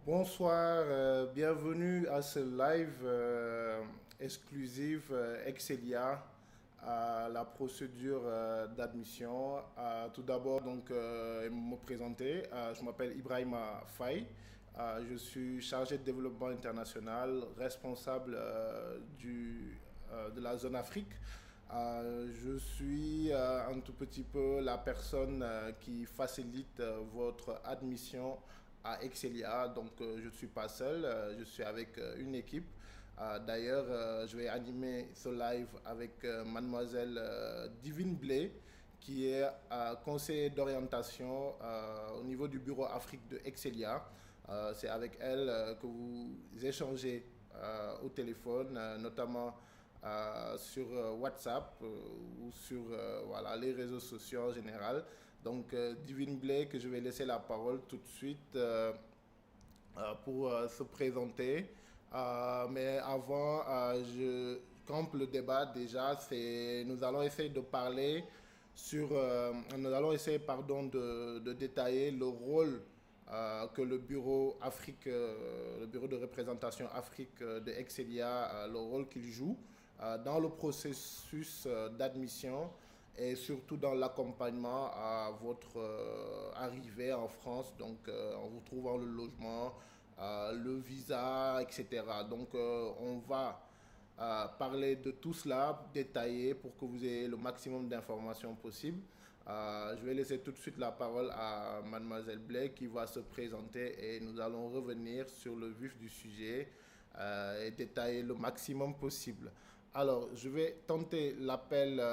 Bonsoir, bienvenue à ce live exclusif Excelia à la procédure d'admission. Tout d'abord, me présenter. Je m'appelle Ibrahima Faye. Je suis chargé de développement international, responsable de la zone Afrique. Je suis un tout petit peu la personne qui facilite votre admission à Excelia. Je ne suis pas seul, je suis avec une équipe. D'ailleurs, je vais animer ce live avec mademoiselle Divine Blé, qui est conseillère d'orientation au niveau du bureau Afrique de Excelia. C'est avec elle que vous échangez au téléphone, notamment sur WhatsApp ou sur voilà, les réseaux sociaux en général. Divine Blake, je vais laisser la parole tout de suite pour se présenter. Mais avant, je campe le débat déjà. Nous allons essayer de parler sur, nous allons essayer, pardon, de détailler le rôle que le bureau Afrique, le bureau de représentation Afrique de Excelia, le rôle qu'il joue dans le processus d'admission et surtout dans l'accompagnement à votre arrivée en France, en vous trouvant le logement, le visa, etc. On va parler de tout cela, détaillé pour que vous ayez le maximum d'informations possibles. Je vais laisser tout de suite la parole à mademoiselle Blake qui va se présenter et nous allons revenir sur le vif du sujet et détailler le maximum possible. Alors, je vais tenter l'appel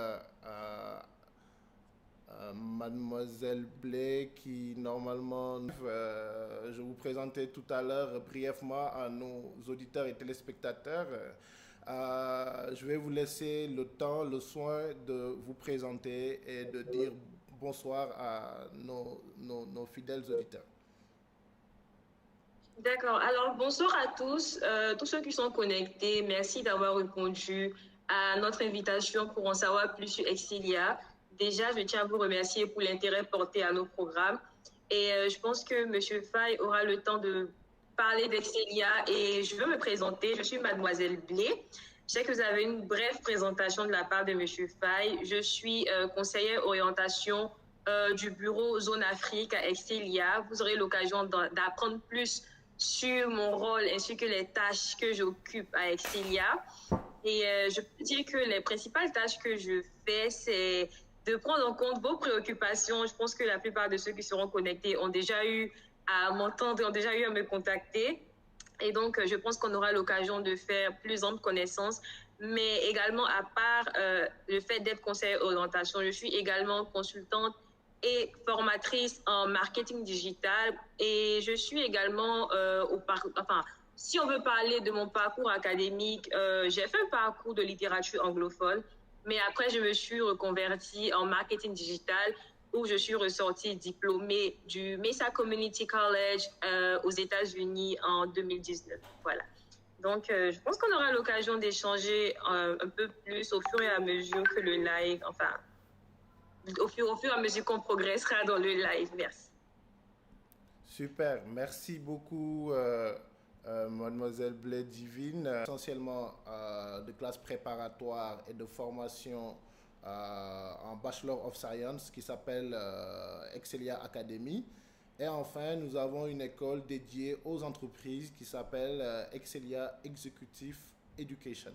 mademoiselle Blé qui normalement je vous présentais tout à l'heure brièvement à nos auditeurs et téléspectateurs. Je vais vous laisser le temps, le soin de vous présenter et de dire bonsoir à nos fidèles auditeurs. D'accord. Alors, bonsoir à tous ceux qui sont connectés. Merci d'avoir répondu à notre invitation pour en savoir plus sur Excelia. Déjà, je tiens à vous remercier pour l'intérêt porté à nos programmes. Et je pense que M. Faye aura le temps de parler d'Excelia et je veux me présenter. Je suis mademoiselle Blé. Je sais que vous avez une brève présentation de la part de M. Faye. Je suis conseillère orientation du bureau Zone Afrique à Excelia. Vous aurez l'occasion d'apprendre plus sur mon rôle ainsi que les tâches que j'occupe à Excelia. Et je peux dire que les principales tâches que je fais, c'est de prendre en compte vos préoccupations. Je pense que la plupart de ceux qui seront connectés ont déjà eu à m'entendre, ont déjà eu à me contacter. Et donc, je pense qu'on aura l'occasion de faire plus ample connaissance. Mais également, à part le fait d'être conseillère orientation, je suis également consultante et formatrice en marketing digital. Et je suis également si on veut parler de mon parcours académique, j'ai fait un parcours de littérature anglophone, mais après, je me suis reconvertie en marketing digital où je suis ressortie diplômée du Mesa Community College aux États-Unis en 2019. Voilà. Donc, je pense qu'on aura l'occasion d'échanger un peu plus au fur et à mesure que le live, au fur et à mesure qu'on progressera dans le live. Merci. Super, merci beaucoup mademoiselle Blé Divine, essentiellement de classe préparatoire et de formation en Bachelor of Science qui s'appelle Excelia Academy. Et enfin, nous avons une école dédiée aux entreprises qui s'appelle Excelia Executive Education.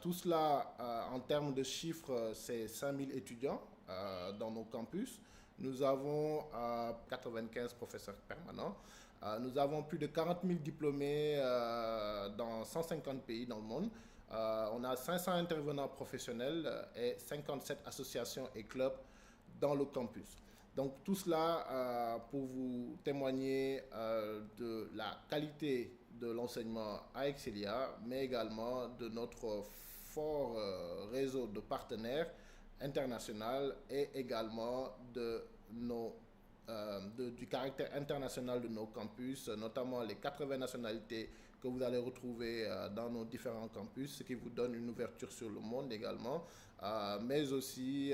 Tout cela, en termes de chiffres, c'est 5000 étudiants dans nos campus. Nous avons 95 professeurs permanents. Nous avons plus de 40 000 diplômés dans 150 pays dans le monde. On a 500 intervenants professionnels et 57 associations et clubs dans le campus. Donc tout cela pour vous témoigner de la qualité de l'enseignement à Excelia, mais également de notre fort réseau de partenaires internationaux et également du caractère international de nos campus, notamment les 80 nationalités que vous allez retrouver dans nos différents campus, ce qui vous donne une ouverture sur le monde également, mais aussi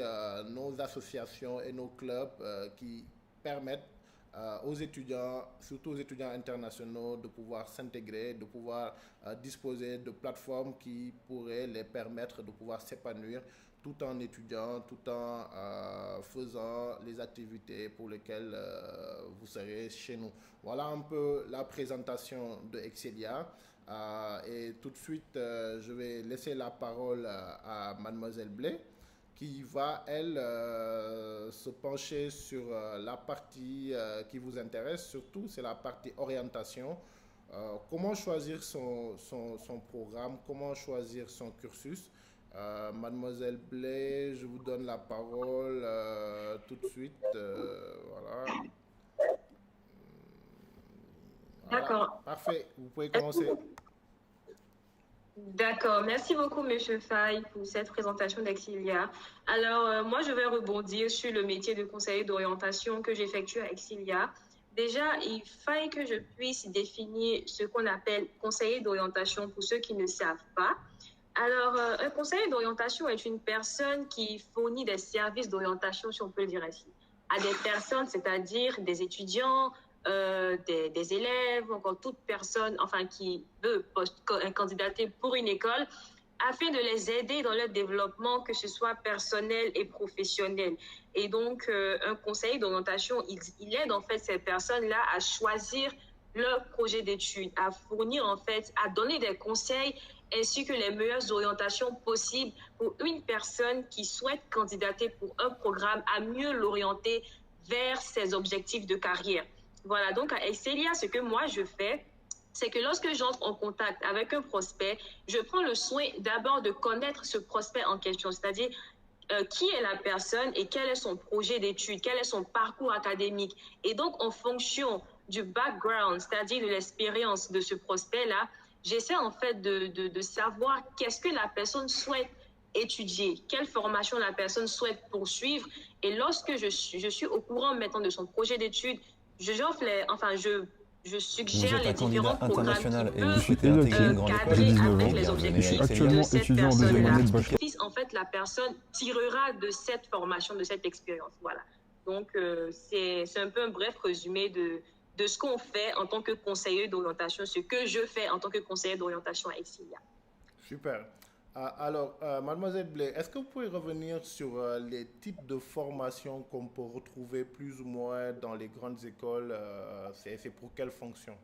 nos associations et nos clubs qui permettent aux étudiants, surtout aux étudiants internationaux, de pouvoir s'intégrer, de pouvoir disposer de plateformes qui pourraient les permettre de pouvoir s'épanouir tout en étudiant, tout en faisant les activités pour lesquelles vous serez chez nous. Voilà un peu la présentation de Excelia. Et tout de suite, je vais laisser la parole à Mademoiselle Blé, qui va, elle, se pencher sur la partie qui vous intéresse, surtout c'est la partie orientation. Comment choisir son programme, comment choisir son cursus. Mademoiselle Blé, je vous donne la parole tout de suite. Voilà. Voilà, D'accord. parfait, vous pouvez commencer. D'accord. Merci beaucoup, Monsieur Faye, pour cette présentation d'Exilia. Alors, moi, je vais rebondir sur le métier de conseiller d'orientation que j'effectue à Exilia. Déjà, il faille que je puisse définir ce qu'on appelle conseiller d'orientation pour ceux qui ne savent pas. Alors, un conseiller d'orientation est une personne qui fournit des services d'orientation, si on peut le dire ainsi, à des personnes, c'est-à-dire des étudiants, des élèves, encore toute personne enfin, qui veut candidater pour une école, afin de les aider dans leur développement, que ce soit personnel et professionnel. Et donc, un conseiller d'orientation, il aide en fait ces personnes-là à choisir leur projet d'études, à fournir en fait, à donner des conseils ainsi que les meilleures orientations possibles pour une personne qui souhaite candidater pour un programme, à mieux l'orienter vers ses objectifs de carrière. Voilà, donc à Excelia, ce que moi je fais, c'est que lorsque j'entre en contact avec un prospect, je prends le soin d'abord de connaître ce prospect en question, c'est-à-dire qui est la personne et quel est son projet d'études, quel est son parcours académique. Et donc, en fonction du background, c'est-à-dire de l'expérience de ce prospect-là, j'essaie en fait de savoir qu'est-ce que la personne souhaite étudier, quelle formation la personne souhaite poursuivre. Et lorsque je suis au courant maintenant de son projet d'études, je suggère les différents programmes qui peuvent cadrer avec les objectifs de cette personne-là. En fait, la personne tirera de cette formation, de cette expérience. Voilà. Donc, c'est un peu un bref résumé de ce qu'on fait en tant que conseiller d'orientation, ce que je fais en tant que conseiller d'orientation à Exilia. Super. Alors, Mademoiselle Blé, est-ce que vous pouvez revenir sur les types de formations qu'on peut retrouver plus ou moins dans les grandes écoles? C'est pour quelle fonction?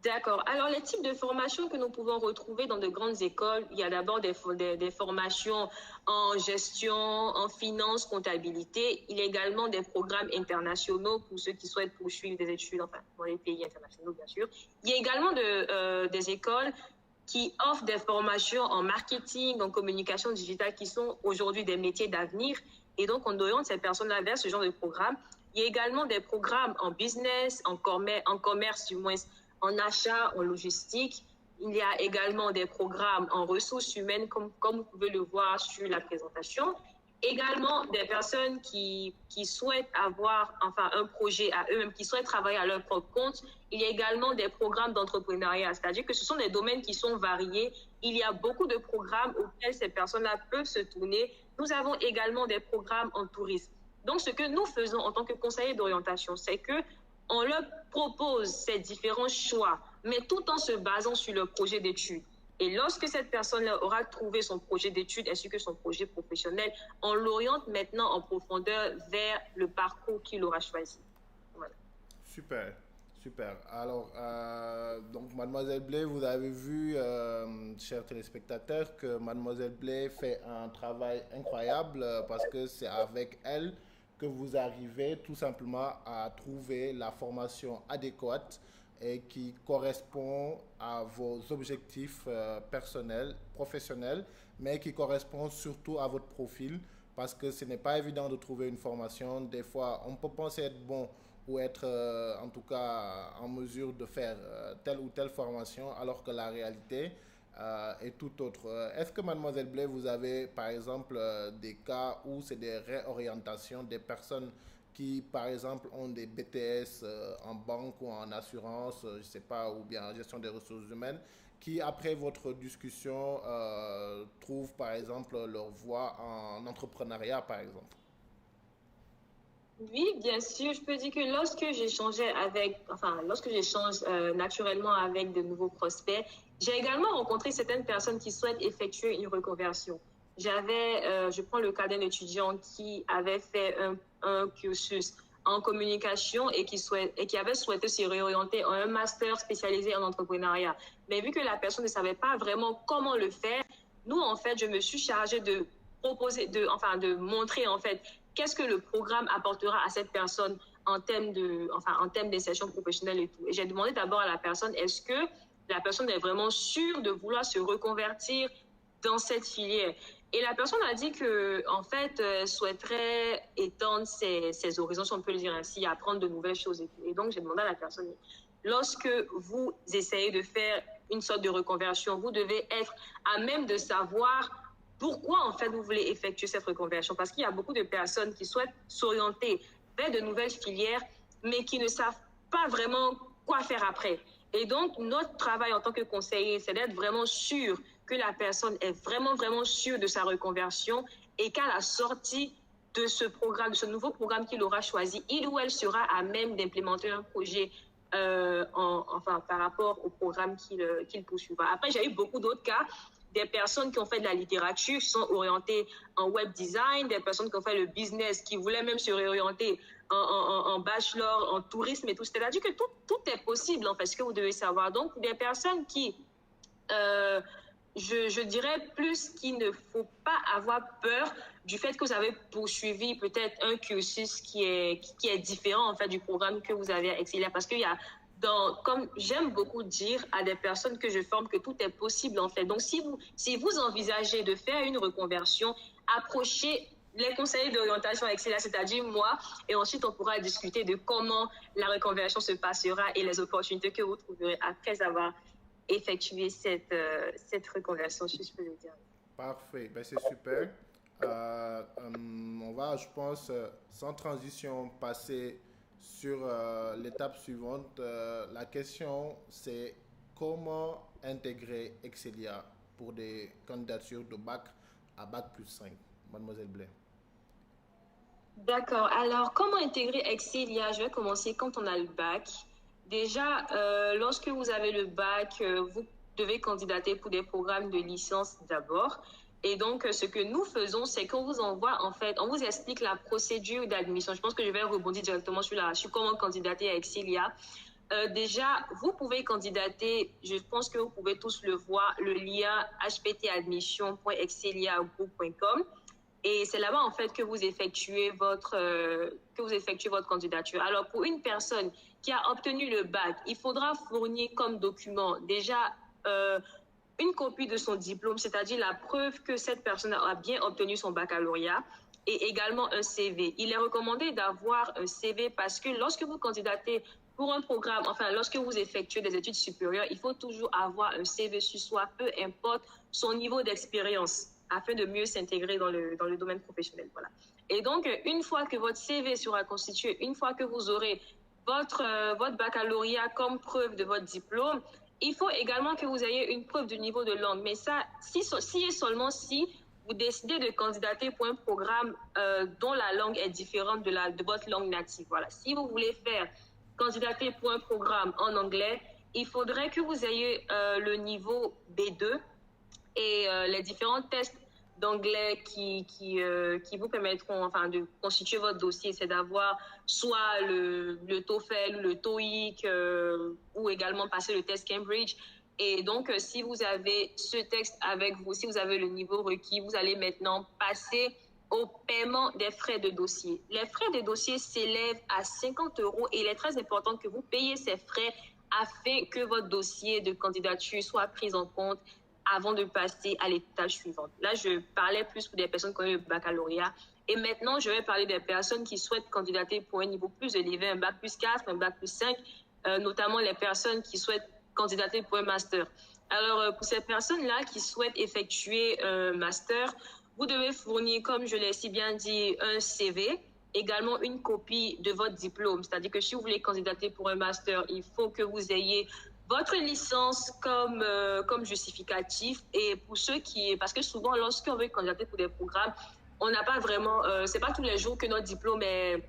D'accord. Alors, les types de formations que nous pouvons retrouver dans de grandes écoles, il y a d'abord des formations en gestion, en finance, comptabilité. Il y a également des programmes internationaux pour ceux qui souhaitent poursuivre des études, enfin, dans les pays internationaux, bien sûr. Il y a également des écoles qui offrent des formations en marketing, en communication digitale, qui sont aujourd'hui des métiers d'avenir. Et donc, on oriente ces personnes-là vers ce genre de programme. Il y a également des programmes en business, en commerce du moins, en achat, en logistique. Il y a également des programmes en ressources humaines, comme vous pouvez le voir sur la présentation. Également, des personnes qui souhaitent avoir enfin, un projet à eux-mêmes, qui souhaitent travailler à leur propre compte. Il y a également des programmes d'entrepreneuriat, c'est-à-dire que ce sont des domaines qui sont variés. Il y a beaucoup de programmes auxquels ces personnes-là peuvent se tourner. Nous avons également des programmes en tourisme. Donc, ce que nous faisons en tant que conseillers d'orientation, c'est que on leur propose ces différents choix, mais tout en se basant sur leur projet d'études. Et lorsque cette personne-là aura trouvé son projet d'études ainsi que son projet professionnel, on l'oriente maintenant en profondeur vers le parcours qu'il aura choisi. Voilà. Super, super. Alors, donc, Mademoiselle Blé, vous avez vu, chers téléspectateurs, que Mademoiselle Blé fait un travail incroyable parce que c'est avec elle que vous arrivez tout simplement à trouver la formation adéquate et qui correspond à vos objectifs personnels, professionnels, mais qui correspond surtout à votre profil parce que ce n'est pas évident de trouver une formation. Des fois, on peut penser être bon ou être en tout cas en mesure de faire telle ou telle formation alors que la réalité et tout autre. Est-ce que Mademoiselle Blé, vous avez par exemple des cas où c'est des réorientations des personnes qui par exemple ont des BTS en banque ou en assurance, je ne sais pas, ou bien en gestion des ressources humaines, qui après votre discussion trouvent par exemple leur voie en entrepreneuriat par exemple? Oui, bien sûr. Je peux dire que lorsque j'échange naturellement avec de nouveaux prospects, j'ai également rencontré certaines personnes qui souhaitent effectuer une reconversion. Je prends le cas d'un étudiant qui avait fait un cursus en communication et qui avait souhaité se réorienter en un master spécialisé en entrepreneuriat. Mais vu que la personne ne savait pas vraiment comment le faire, nous, en fait, je me suis chargée de de montrer, en fait, qu'est-ce que le programme apportera à cette personne en termes d'insertion professionnelle et tout. Et j'ai demandé d'abord à la personne, est-ce que la personne est vraiment sûre de vouloir se reconvertir dans cette filière? Et la personne a dit que, en fait, souhaiterait étendre ses horizons, si on peut le dire ainsi, apprendre de nouvelles choses et tout. Et donc, j'ai demandé à la personne, lorsque vous essayez de faire une sorte de reconversion, vous devez être à même de savoir pourquoi, en fait, vous voulez effectuer cette reconversion. Parce qu'il y a beaucoup de personnes qui souhaitent s'orienter vers de nouvelles filières, mais qui ne savent pas vraiment quoi faire après. Et donc, notre travail en tant que conseiller, c'est d'être vraiment sûr que la personne est vraiment, vraiment sûre de sa reconversion et qu'à la sortie de ce programme, de ce nouveau programme qu'il aura choisi, il ou elle sera à même d'implémenter un projet par rapport au programme qu'il poursuivra. Après, j'ai eu beaucoup d'autres cas, des personnes qui ont fait de la littérature, qui sont orientées en web design, des personnes qui ont fait le business, qui voulaient même se réorienter en bachelor, en tourisme et tout. C'est-à-dire que tout est possible, en fait, ce que vous devez savoir. Donc, des personnes qui, je dirais plus qu'il ne faut pas avoir peur du fait que vous avez poursuivi peut-être un cursus qui est différent, en fait, du programme que vous avez à Excelia. Parce qu'il y a comme j'aime beaucoup dire à des personnes que je forme que tout est possible en fait. Donc si vous envisagez de faire une reconversion, approchez les conseillers d'orientation Excelia, c'est-à-dire moi, et ensuite on pourra discuter de comment la reconversion se passera et les opportunités que vous trouverez après avoir effectué cette reconversion, si je peux le dire. Parfait, ben, c'est super. On va, je pense, sans transition, passer sur l'étape suivante. La question, c'est comment intégrer Excelia pour des candidatures de bac à bac plus 5, Mademoiselle Blais. D'accord. Alors, comment intégrer Excelia? Je vais commencer quand on a le bac. Déjà, lorsque vous avez le bac, vous devez candidater pour des programmes de licence d'abord. Et donc, ce que nous faisons, c'est qu'on vous envoie, en fait, on vous explique la procédure d'admission. Je pense que je vais rebondir directement sur comment candidater à Excelia. Déjà, vous pouvez candidater, je pense que vous pouvez tous le voir, le lien hptadmission.exceliagroup.com. Et c'est là-bas, en fait, que vous effectuez votre candidature. Alors, pour une personne qui a obtenu le bac, il faudra fournir comme document déjà une copie de son diplôme, c'est-à-dire la preuve que cette personne a bien obtenu son baccalauréat, et également un CV. Il est recommandé d'avoir un CV parce que lorsque vous candidatez pour un programme, enfin, lorsque vous effectuez des études supérieures, il faut toujours avoir un CV sur soi, peu importe son niveau d'expérience, afin de mieux s'intégrer dans le domaine professionnel. Voilà. Et donc, une fois que votre CV sera constitué, une fois que vous aurez votre baccalauréat comme preuve de votre diplôme, il faut également que vous ayez une preuve du niveau de langue. Mais ça, si et seulement si vous décidez de candidater pour un programme dont la langue est différente de votre langue native. Voilà. Si vous voulez candidater pour un programme en anglais, il faudrait que vous ayez le niveau B2 et les différents tests d'anglais qui vous permettront de constituer votre dossier, c'est d'avoir soit le TOEFL, le TOEIC ou également passer le test Cambridge. Et donc, si vous avez ce texte avec vous, si vous avez le niveau requis, vous allez maintenant passer au paiement des frais de dossier. Les frais de dossier s'élèvent à 50 € et il est très important que vous payiez ces frais afin que votre dossier de candidature soit pris en compte avant de passer à l'étape suivante. Là, je parlais plus pour des personnes qui ont eu le baccalauréat. Et maintenant, je vais parler des personnes qui souhaitent candidater pour un niveau plus élevé, un bac plus 4, un bac plus 5, notamment les personnes qui souhaitent candidater pour un master. Alors, pour ces personnes-là qui souhaitent effectuer un master, vous devez fournir, comme je l'ai si bien dit, un CV, également une copie de votre diplôme. C'est-à-dire que si vous voulez candidater pour un master, il faut que vous ayez votre licence comme justificatif. Et pour ceux parce que souvent, lorsqu'on veut candidater pour des programmes, on n'a pas vraiment, c'est pas tous les jours que notre diplôme est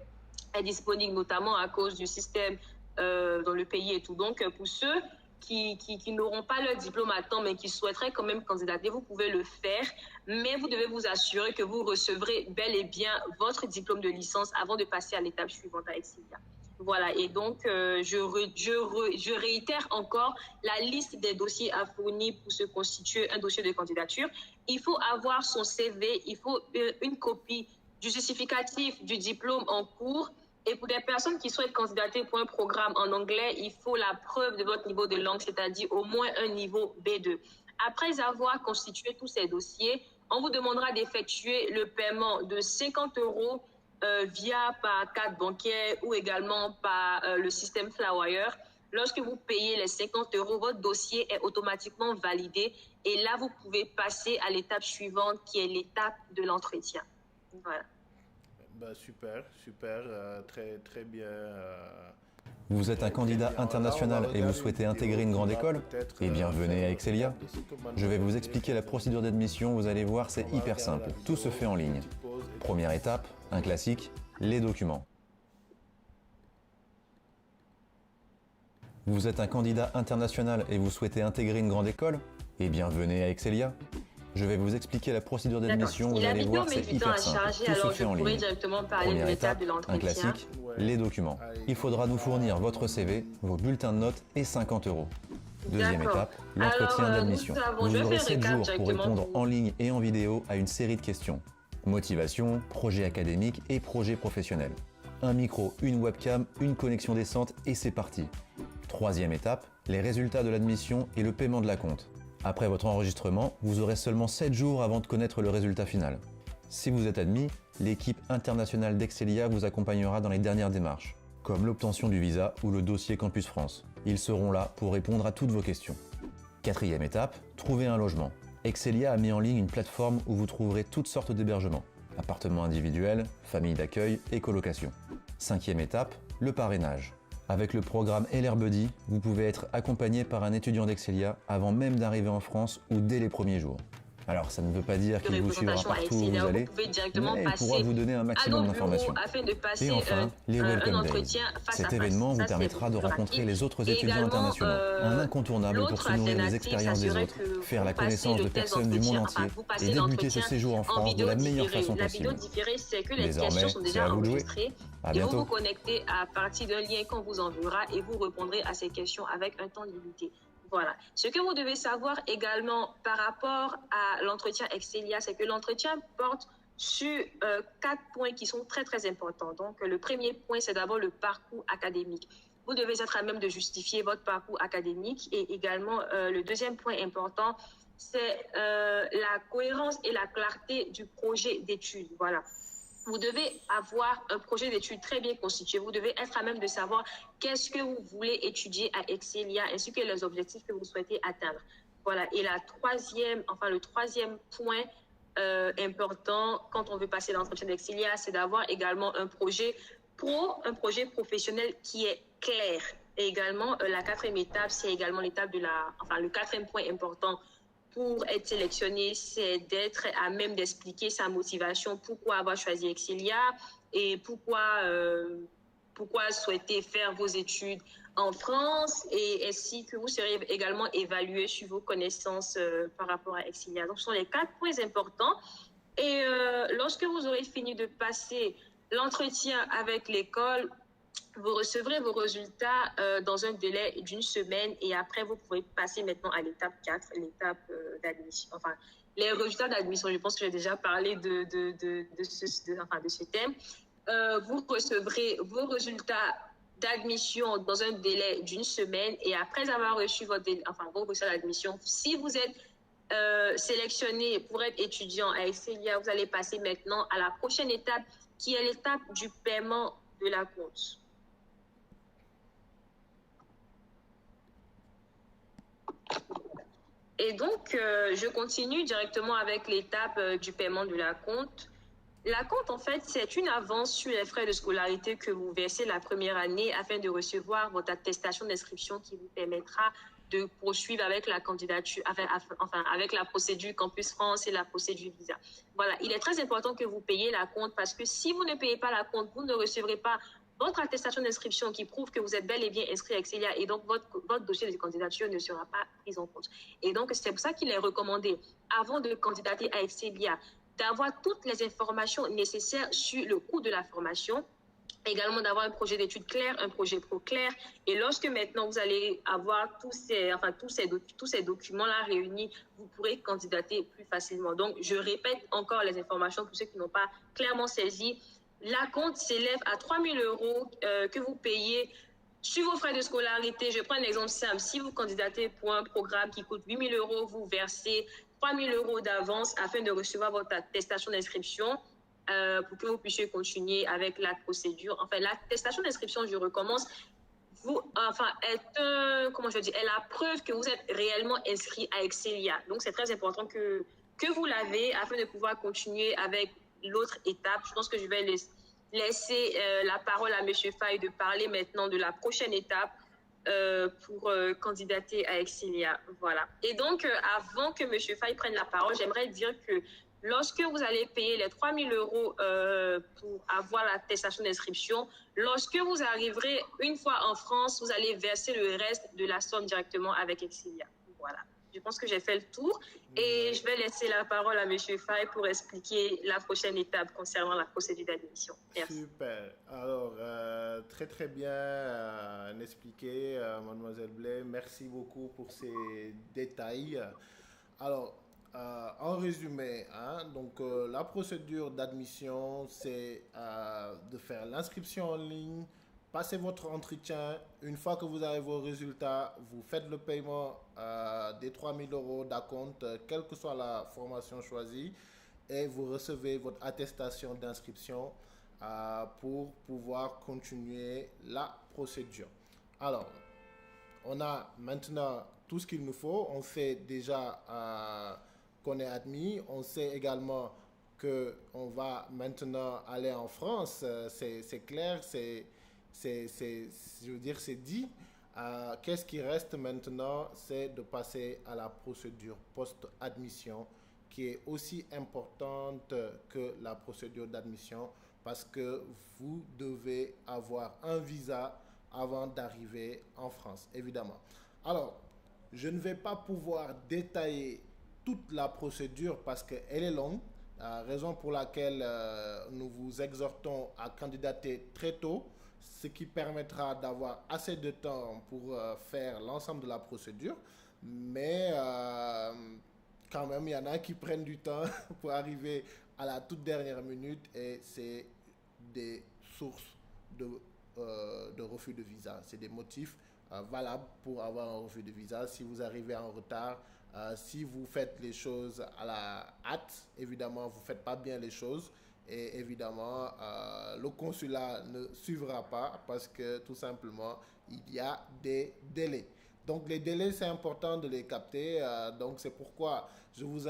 est disponible, notamment à cause du système dans le pays et tout. Donc, pour ceux qui n'auront pas leur diplôme à temps, mais qui souhaiteraient quand même candidater, vous pouvez le faire. Mais vous devez vous assurer que vous recevrez bel et bien votre diplôme de licence avant de passer à l'étape suivante à Excelia. Voilà, et donc je réitère encore la liste des dossiers à fournir pour se constituer un dossier de candidature. Il faut avoir son CV, il faut une copie du justificatif du diplôme en cours. Et pour des personnes qui souhaitent candidater pour un programme en anglais, il faut la preuve de votre niveau de langue, c'est-à-dire au moins un niveau B2. Après avoir constitué tous ces dossiers, on vous demandera d'effectuer le paiement de 50 € par carte bancaire ou également par le système Flywire. Lorsque vous payez les 50 €, votre dossier est automatiquement validé et là, vous pouvez passer à l'étape suivante qui est l'étape de l'entretien. Voilà. Super, très bien. Vous êtes un candidat international et vous souhaitez intégrer une grande école? Eh bien, venez à Excelia. Je vais vous expliquer la procédure d'admission, vous allez voir, c'est hyper simple. Tout se fait en ligne. Première étape, un classique, les documents. Vous êtes un candidat international et vous souhaitez intégrer une grande école? Eh bien, venez à Excelia. Je vais vous expliquer la procédure d'admission, vous allez voir, c'est hyper simple. Tout se fait en ligne. Première étape, un classique, les documents. Il faudra nous fournir votre CV, vos bulletins de notes et 50 €. Deuxième étape, l'entretien d'admission. Vous aurez 7 jours pour répondre en ligne et en vidéo à une série de questions. Motivation, projet académique et projet professionnel. Un micro, une webcam, une connexion décente et c'est parti. Troisième étape, les résultats de l'admission et le paiement de l'acompte. Après votre enregistrement, vous aurez seulement 7 jours avant de connaître le résultat final. Si vous êtes admis, l'équipe internationale d'Excelia vous accompagnera dans les dernières démarches, comme l'obtention du visa ou le dossier Campus France. Ils seront là pour répondre à toutes vos questions. Quatrième étape, trouver un logement. Excelia a mis en ligne une plateforme où vous trouverez toutes sortes d'hébergements, appartements individuels, familles d'accueil et colocations. Cinquième étape, le parrainage. Avec le programme LR Buddy, vous pouvez être accompagné par un étudiant d'Excelia avant même d'arriver en France ou dès les premiers jours. Alors, ça ne veut pas dire qu'il vous suivra partout où vous allez, mais il pourra vous donner un maximum d'informations. Et enfin, les Welcome Days. Cet événement vous permettra de rencontrer les autres étudiants internationaux. Un incontournable pour se nourrir des expériences des autres, faire la connaissance de personnes du monde entier et débuter ce séjour en France de la meilleure façon possible. Désormais, c'est à vous de jouer. À bientôt. Et vous vous connectez à partir d'un lien qu'on vous enverra et vous répondrez à ces questions avec un temps limité. Voilà. Ce que vous devez savoir également par rapport à l'entretien Excelia, c'est que l'entretien porte sur 4 points qui sont très, très importants. Donc, le premier point, c'est d'abord le parcours académique. Vous devez être à même de justifier votre parcours académique. Et également, le deuxième point important, c'est la cohérence et la clarté du projet d'études. Voilà. Vous devez avoir un projet d'études très bien constitué. Vous devez être à même de savoir qu'est-ce que vous voulez étudier à Excelia ainsi que les objectifs que vous souhaitez atteindre. Voilà. Et le troisième point important quand on veut passer l'entretien d'Excelia, c'est d'avoir également un projet professionnel qui est clair. Et également, la quatrième étape, c'est également l'étape le quatrième point important pour être sélectionné, c'est d'être à même d'expliquer sa motivation, pourquoi avoir choisi Excelia et pourquoi souhaiter faire vos études en France et ainsi que vous serez également évalué sur vos connaissances par rapport à Excelia. Donc, ce sont les 4 points importants. Et lorsque vous aurez fini de passer l'entretien avec l'école, vous recevrez vos résultats dans un délai d'une semaine et après, vous pourrez passer maintenant à l'étape 4, l'étape d'admission. Enfin, les résultats d'admission, je pense que j'ai déjà parlé de ce thème. Vous recevrez vos résultats d'admission dans un délai d'une semaine et après avoir reçu vos résultats d'admission, si vous êtes sélectionné pour être étudiant à Excelia, vous allez passer maintenant à la prochaine étape qui est l'étape du paiement de l'acompte. Et donc, je continue directement avec l'étape du paiement de l'acompte. L'acompte, en fait, c'est une avance sur les frais de scolarité que vous versez la première année afin de recevoir votre attestation d'inscription qui vous permettra de poursuivre avec la candidature, avec la procédure Campus France et la procédure visa. Voilà, il est très important que vous payiez la compte parce que si vous ne payez pas la compte, vous ne recevrez pas votre attestation d'inscription qui prouve que vous êtes bel et bien inscrit à Excelia et donc votre dossier de candidature ne sera pas pris en compte. Et donc, c'est pour ça qu'il est recommandé, avant de candidater à Excelia, d'avoir toutes les informations nécessaires sur le coût de la formation, également d'avoir un projet d'études clair, un projet pro clair. Et lorsque maintenant vous allez avoir tous ces documents-là réunis, vous pourrez candidater plus facilement. Donc, je répète encore les informations pour ceux qui n'ont pas clairement saisi. La compte s'élève à 3 000 € que vous payez sur vos frais de scolarité. Je prends un exemple simple. Si vous candidatez pour un programme qui coûte 8 000 €, vous versez 3 000 € d'avance afin de recevoir votre attestation d'inscription pour que vous puissiez continuer avec la procédure. Enfin, l'attestation d'inscription, je recommence, est la preuve que vous êtes réellement inscrit à Excelia. Donc, c'est très important que vous l'avez afin de pouvoir continuer avec l'autre étape. Je pense que je vais laisser la parole à M. Faye de parler maintenant de la prochaine étape pour candidater à Excelia. Voilà. Et donc, avant que M. Faye prenne la parole, j'aimerais dire que lorsque vous allez payer les 3 000 € pour avoir l'attestation d'inscription, lorsque vous arriverez une fois en France, vous allez verser le reste de la somme directement avec Excelia. Voilà. Je pense que j'ai fait le tour et je vais laisser la parole à M. Faye pour expliquer la prochaine étape concernant la procédure d'admission. Merci. Super. Alors, très très bien expliqué, Mademoiselle Blais. Merci beaucoup pour ces détails. Alors, en résumé, donc, la procédure d'admission, c'est de faire l'inscription en ligne, passer votre entretien. Une fois que vous avez vos résultats, vous faites le paiement des 3 000 € d'acompte, quelle que soit la formation choisie, et vous recevez votre attestation d'inscription pour pouvoir continuer la procédure. Alors, on a maintenant tout ce qu'il nous faut. On sait déjà qu'on est admis. On sait également qu'on va maintenant aller en France. C'est clair, je veux dire, c'est dit. Qu'est-ce qui reste maintenant? C'est de passer à la procédure post-admission, qui est aussi importante que la procédure d'admission parce que vous devez avoir un visa avant d'arriver en France, évidemment. Alors, je ne vais pas pouvoir détailler toute la procédure parce qu'elle est longue, raison pour laquelle nous vous exhortons à candidater très tôt, ce qui permettra d'avoir assez de temps pour faire l'ensemble de la procédure. Mais quand même, il y en a qui prennent du temps pour arriver à la toute dernière minute et c'est des sources de refus de visa. C'est des motifs valables pour avoir un refus de visa. Si vous arrivez en retard, si vous faites les choses à la hâte, évidemment, vous ne faites pas bien les choses. Et évidemment, le consulat ne suivra pas parce que tout simplement, il y a des délais. Donc, les délais, c'est important de les capter. Donc, c'est pourquoi je vous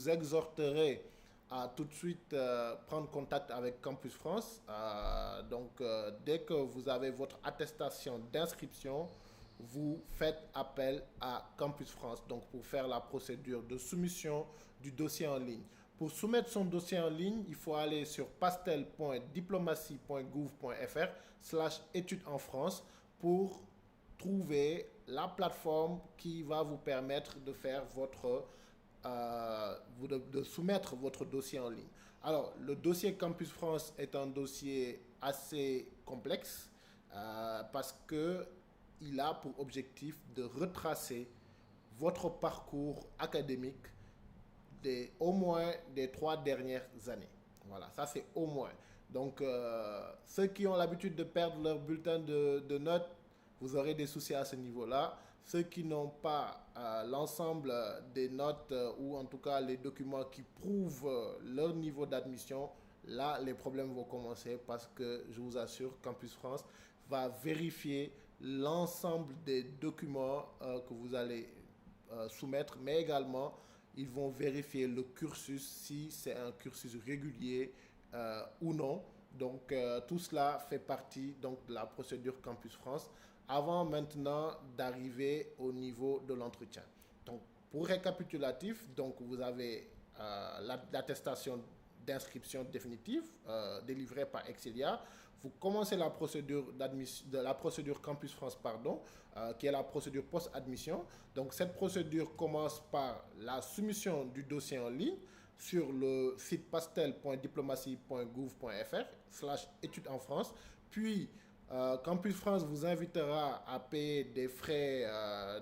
exhorterai à tout de suite prendre contact avec Campus France. Donc, dès que vous avez votre attestation d'inscription, vous faites appel à Campus France donc pour faire la procédure de soumission du dossier en ligne. Pour soumettre son dossier en ligne, il faut aller sur pastel.diplomatie.gouv.fr/études en France pour trouver la plateforme qui va vous permettre de faire de soumettre votre dossier en ligne. Alors, le dossier Campus France est un dossier assez complexe parce qu'il a pour objectif de retracer votre parcours académique au moins des 3 dernières années. Voilà, ça c'est au moins. Donc, ceux qui ont l'habitude de perdre leur bulletin de notes, vous aurez des soucis à ce niveau-là. Ceux qui n'ont pas l'ensemble des notes ou en tout cas les documents qui prouvent leur niveau d'admission, là, les problèmes vont commencer parce que je vous assure, Campus France va vérifier l'ensemble des documents que vous allez soumettre, mais également, ils vont vérifier le cursus, si c'est un cursus régulier ou non. Donc, tout cela fait partie donc, de la procédure Campus France. avant maintenant d'arriver au niveau de l'entretien. Donc, pour récapitulatif, donc vous avez l'attestation d'inscription définitive délivrée par Excelia. Vous commencez la procédure Campus France, qui est la procédure post-admission. Donc, cette procédure commence par la soumission du dossier en ligne sur le site pastel.diplomatie.gouv.fr/études en France. Puis, Campus France vous invitera à payer des frais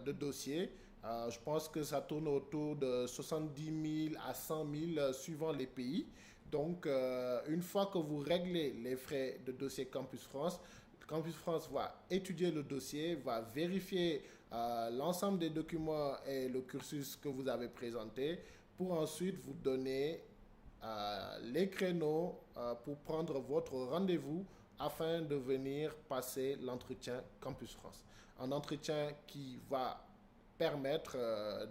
de dossier. Je pense que ça tourne autour de 70 000 à 100 000 suivant les pays. Donc, une fois que vous réglez les frais de dossier Campus France va étudier le dossier, va vérifier l'ensemble des documents et le cursus que vous avez présenté pour ensuite vous donner les créneaux pour prendre votre rendez-vous afin de venir passer l'entretien Campus France. Un entretien qui va permettre,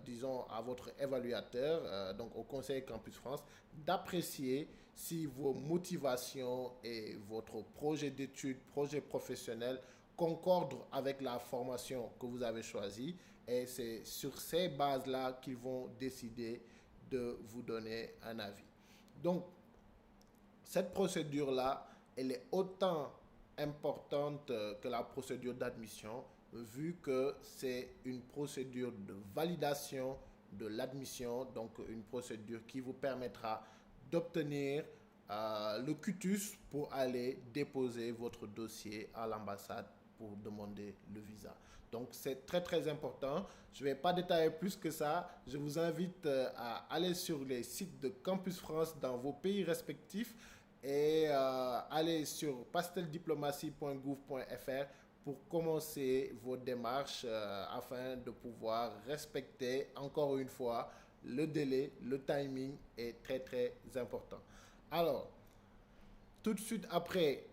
disons, à votre évaluateur, donc au Conseil Campus France, d'apprécier si vos motivations et votre projet d'études, projet professionnel concordent avec la formation que vous avez choisie. Et c'est sur ces bases-là qu'ils vont décider de vous donner un avis. Donc, cette procédure-là, elle est autant importante que la procédure d'admission, vu que c'est une procédure de validation de l'admission, donc une procédure qui vous permettra d'obtenir le cutus pour aller déposer votre dossier à l'ambassade pour demander le visa. Donc c'est très très important. Je ne vais pas détailler plus que ça. Je vous invite à aller sur les sites de Campus France dans vos pays respectifs et aller sur pasteldiplomatie.gouv.fr pour commencer vos démarches afin de pouvoir respecter, encore une fois, le délai, le timing est très très important. Alors, tout de suite après,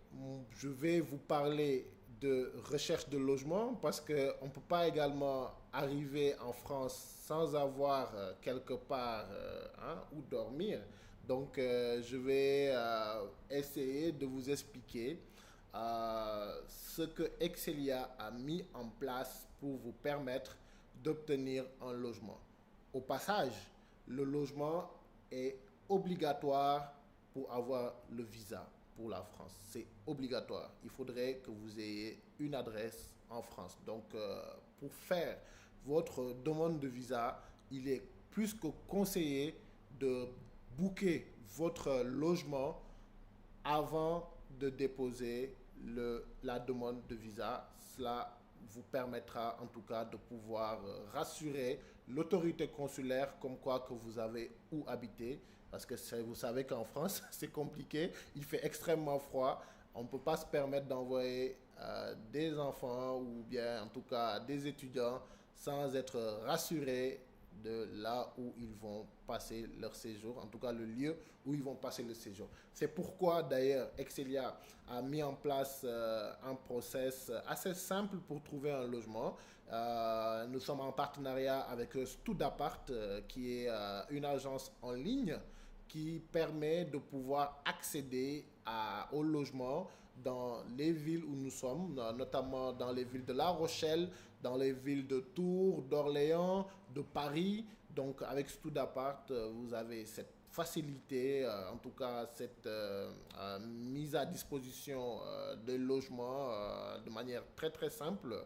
je vais vous parler de recherche de logement parce qu'on ne peut pas également arriver en France sans avoir quelque part où dormir. Donc, je vais essayer de vous expliquer ce que Excelia a mis en place pour vous permettre d'obtenir un logement. Au passage, le logement est obligatoire pour avoir le visa pour la France. C'est obligatoire. Il faudrait que vous ayez une adresse en France. Donc, pour faire votre demande de visa, il est plus que conseillé de booker votre logement avant de déposer la demande de visa. Cela vous permettra en tout cas de pouvoir rassurer l'autorité consulaire comme quoi que vous avez où habiter. Parce que vous savez qu'en France, c'est compliqué. Il fait extrêmement froid. On ne peut pas se permettre d'envoyer des enfants ou bien en tout cas des étudiants sans être rassurés de là où ils vont passer leur séjour, en tout cas le lieu où ils vont passer le séjour. C'est pourquoi d'ailleurs Excelia a mis en place un process assez simple pour trouver un logement. Nous sommes en partenariat avec Studapart, qui est une agence en ligne qui permet de pouvoir accéder au logement dans les villes où nous sommes, notamment dans les villes de La Rochelle, dans les villes de Tours, d'Orléans, de Paris. Donc avec Studapart, vous avez cette facilité, en tout cas cette mise à disposition de logements de manière très très simple.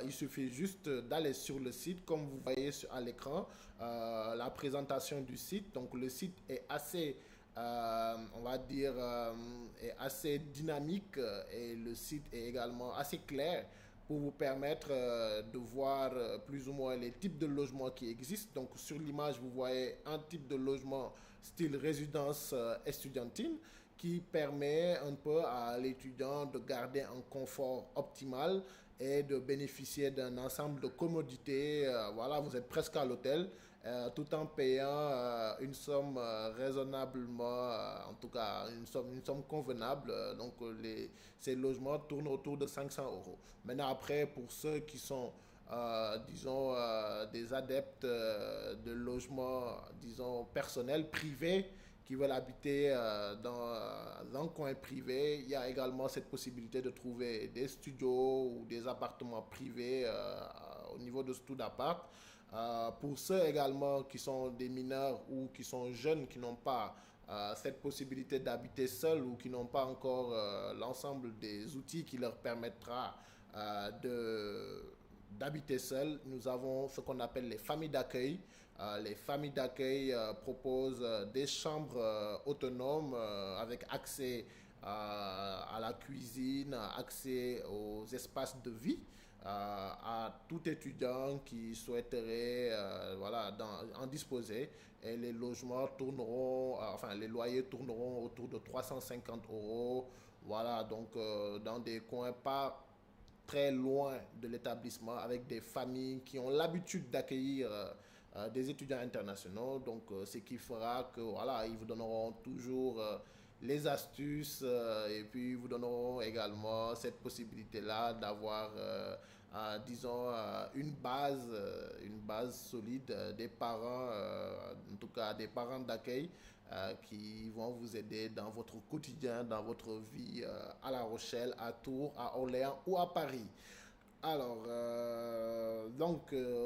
Il suffit juste d'aller sur le site, comme vous voyez à l'écran, la présentation du site. Donc le site est assez, on va dire, est assez dynamique et le site est également assez clair pour vous permettre de voir plus ou moins les types de logements qui existent. Donc sur l'image, vous voyez un type de logement style résidence estudiantine qui permet un peu à l'étudiant de garder un confort optimal et de bénéficier d'un ensemble de commodités. Voilà, vous êtes presque à l'hôtel tout en payant une somme raisonnablement, en tout cas une somme convenable. Donc ces logements tournent autour de 500 €. Maintenant après, pour ceux qui sont disons des adeptes de logements, disons personnels, privés, qui veulent habiter dans un coin privé, il y a également cette possibilité de trouver des studios ou des appartements privés au niveau de studio d'appart. Pour ceux également qui sont des mineurs ou qui sont jeunes, qui n'ont pas cette possibilité d'habiter seuls ou qui n'ont pas encore l'ensemble des outils qui leur permettra d'habiter seuls, nous avons ce qu'on appelle les familles d'accueil. Les familles d'accueil proposent des chambres autonomes avec accès à la cuisine, accès aux espaces de vie à tout étudiant qui souhaiterait en disposer. Et les logements tourneront, les loyers tourneront autour de 350 €. Voilà, donc dans des coins pas très loin de l'établissement, avec des familles qui ont l'habitude d'accueillir des étudiants internationaux. Donc, ce qui fera que, voilà, ils vous donneront toujours les astuces et puis ils vous donneront également cette possibilité-là d'avoir, disons, une base solide des parents, en tout cas des parents d'accueil qui vont vous aider dans votre quotidien, dans votre vie à La Rochelle, à Tours, à Orléans ou à Paris. Alors,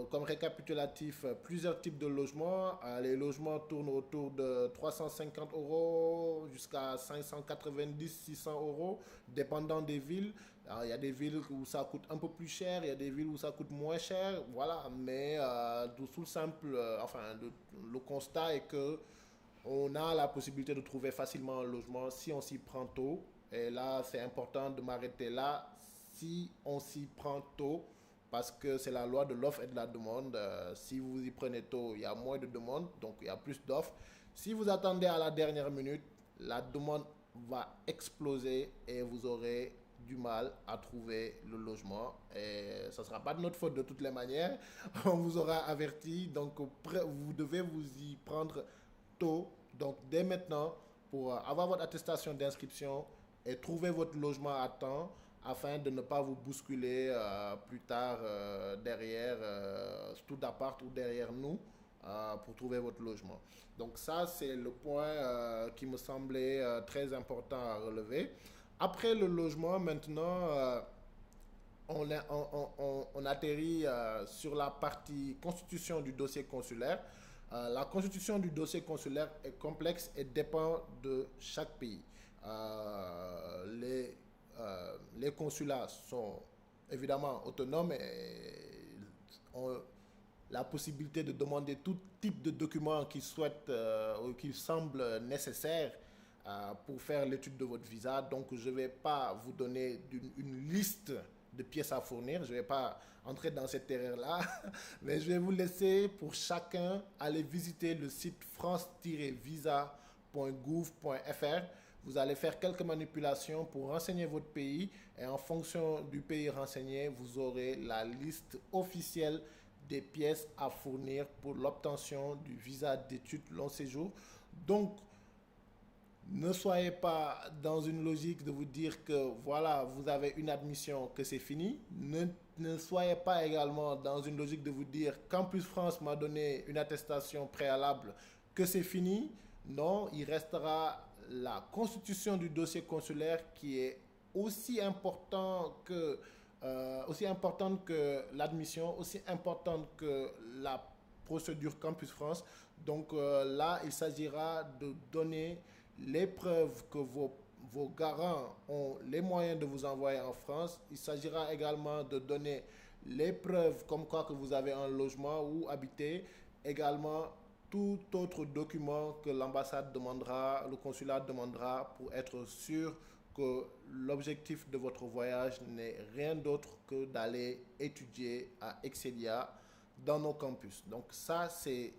comme récapitulatif, plusieurs types de logements. Les logements tournent autour de 350 € jusqu'à 590, 600 €, dépendant des villes. Alors, il y a des villes où ça coûte un peu plus cher, il y a des villes où ça coûte moins cher, voilà. Mais tout simple, le constat est que on a la possibilité de trouver facilement un logement si on s'y prend tôt. Et là, c'est important de m'arrêter là. Si on s'y prend tôt, parce que c'est la loi de l'offre et de la demande. Si vous y prenez tôt, il y a moins de demandes, donc il y a plus d'offres. Si vous attendez à la dernière minute, la demande va exploser et vous aurez du mal à trouver le logement. Et ça ne sera pas de notre faute de toutes les manières. On vous aura averti, donc vous devez vous y prendre tôt, donc dès maintenant, pour avoir votre attestation d'inscription et trouver votre logement à temps, afin de ne pas vous bousculer plus tard derrière tout d'appart ou derrière nous pour trouver votre logement. Donc ça, c'est le point qui me semblait très important à relever. Après le logement, maintenant, on atterrit sur la partie constitution du dossier consulaire. La constitution du dossier consulaire est complexe et dépend de chaque pays. Les consulats sont évidemment autonomes et ont la possibilité de demander tout type de documents qu'ils souhaitent ou qu'ils semblent nécessaires pour faire l'étude de votre visa. Donc, je ne vais pas vous donner une liste de pièces à fournir. Je ne vais pas entrer dans cette erreur-là, mais je vais vous laisser pour chacun aller visiter le site france-visa.gouv.fr. Vous allez faire quelques manipulations pour renseigner votre pays et en fonction du pays renseigné, vous aurez la liste officielle des pièces à fournir pour l'obtention du visa d'études long séjour. Donc, ne soyez pas dans une logique de vous dire que voilà, vous avez une admission, que c'est fini. Ne soyez pas également dans une logique de vous dire Campus France m'a donné une attestation préalable, que c'est fini. Non, il restera la constitution du dossier consulaire qui est aussi importante que l'admission, aussi importante que la procédure Campus France. Donc là, il s'agira de donner les preuves que vos garants ont les moyens de vous envoyer en France. Il s'agira également de donner les preuves comme quoi que vous avez un logement où habiter, également tout autre document que l'ambassade demandera, le consulat demandera pour être sûr que l'objectif de votre voyage n'est rien d'autre que d'aller étudier à Excelia dans nos campus. Donc ça, c'est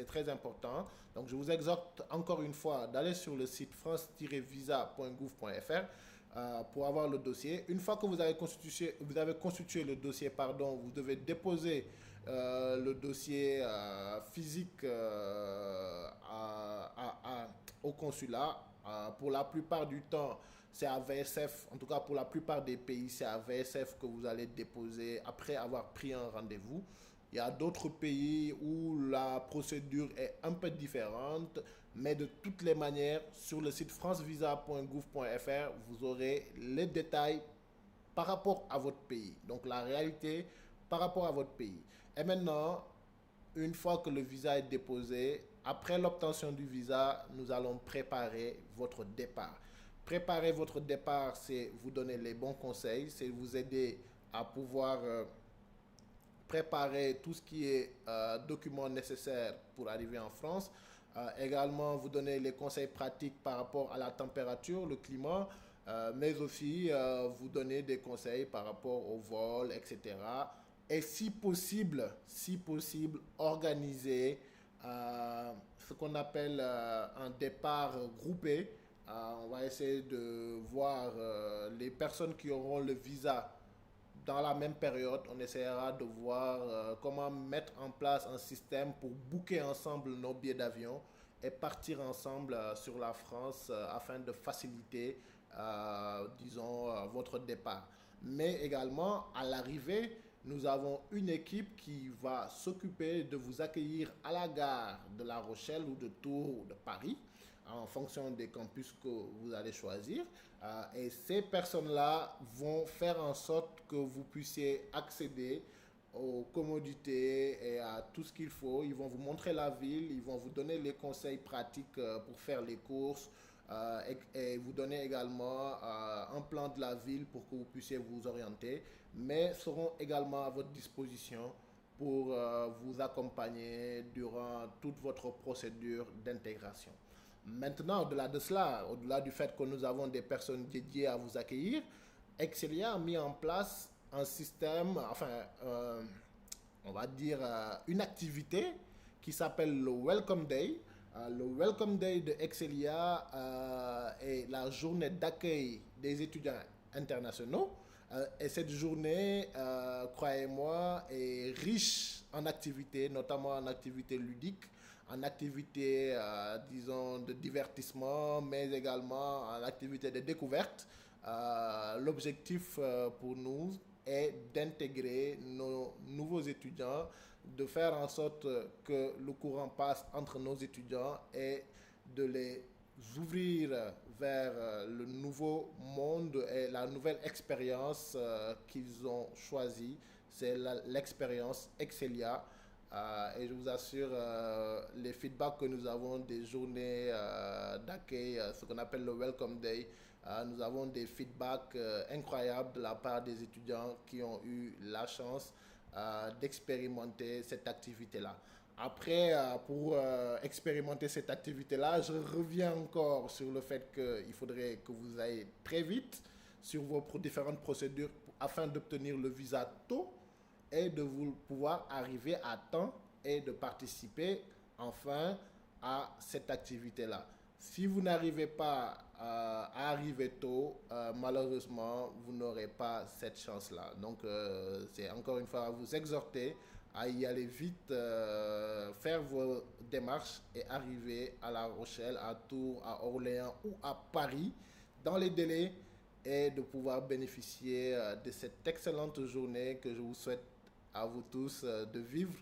très important. Donc je vous exhorte encore une fois d'aller sur le site france-visa.gouv.fr pour avoir le dossier. Une fois que vous avez constitué le dossier, vous devez déposer le dossier physique au consulat. Pour la plupart du temps, c'est à VSF, en tout cas pour la plupart des pays, c'est à VSF que vous allez déposer après avoir pris un rendez-vous. Il y a d'autres pays où la procédure est un peu différente, mais de toutes les manières, sur le site francevisa.gouv.fr, vous aurez les détails par rapport à votre pays. Donc la réalité par rapport à votre pays. Et maintenant, une fois que le visa est déposé, après l'obtention du visa, nous allons préparer votre départ. Préparer votre départ, c'est vous donner les bons conseils, c'est vous aider à pouvoir préparer tout ce qui est documents nécessaires pour arriver en France. Également, vous donner les conseils pratiques par rapport à la température, le climat, mais aussi vous donner des conseils par rapport au vol, etc. Et si possible, organiser ce qu'on appelle un départ groupé. On va essayer de voir les personnes qui auront le visa dans la même période. On essaiera de voir comment mettre en place un système pour booker ensemble nos billets d'avion et partir ensemble sur la France afin de faciliter, disons, votre départ. Mais également, à l'arrivée, nous avons une équipe qui va s'occuper de vous accueillir à la gare de La Rochelle ou de Tours ou de Paris, en fonction des campus que vous allez choisir. Et ces personnes-là vont faire en sorte que vous puissiez accéder aux commodités et à tout ce qu'il faut. Ils vont vous montrer la ville, ils vont vous donner les conseils pratiques pour faire les courses et vous donner également un plan de la ville pour que vous puissiez vous orienter, mais seront également à votre disposition pour vous accompagner durant toute votre procédure d'intégration. Maintenant, au-delà de cela, au-delà du fait que nous avons des personnes dédiées à vous accueillir, Excelia a mis en place un système, on va dire une activité qui s'appelle le Welcome Day. Le Welcome Day de Excelia est la journée d'accueil des étudiants internationaux. Et cette journée, croyez-moi, est riche en activités, notamment en activités ludiques, en activités, disons, de divertissement, mais également en activités de découverte. L'objectif pour nous est d'intégrer nos nouveaux étudiants, de faire en sorte que le courant passe entre nos étudiants et de les ouvrir vers le nouveau monde et la nouvelle expérience qu'ils ont choisie. C'est l'expérience Excelia. Et je vous assure, les feedbacks que nous avons des journées d'accueil, ce qu'on appelle le Welcome Day, nous avons des feedbacks incroyables de la part des étudiants qui ont eu la chance d'expérimenter cette activité-là. Après, pour expérimenter cette activité-là, je reviens encore sur le fait qu'il faudrait que vous ayez très vite sur vos différentes procédures afin d'obtenir le visa tôt et de vous pouvoir arriver à temps et de participer enfin à cette activité-là. Si vous n'arrivez pas à arriver tôt, malheureusement, vous n'aurez pas cette chance-là. Donc, c'est encore une fois à vous exhorter à y aller vite, faire vos démarches et arriver à La Rochelle, à Tours, à Orléans ou à Paris dans les délais et de pouvoir bénéficier de cette excellente journée que je vous souhaite à vous tous de vivre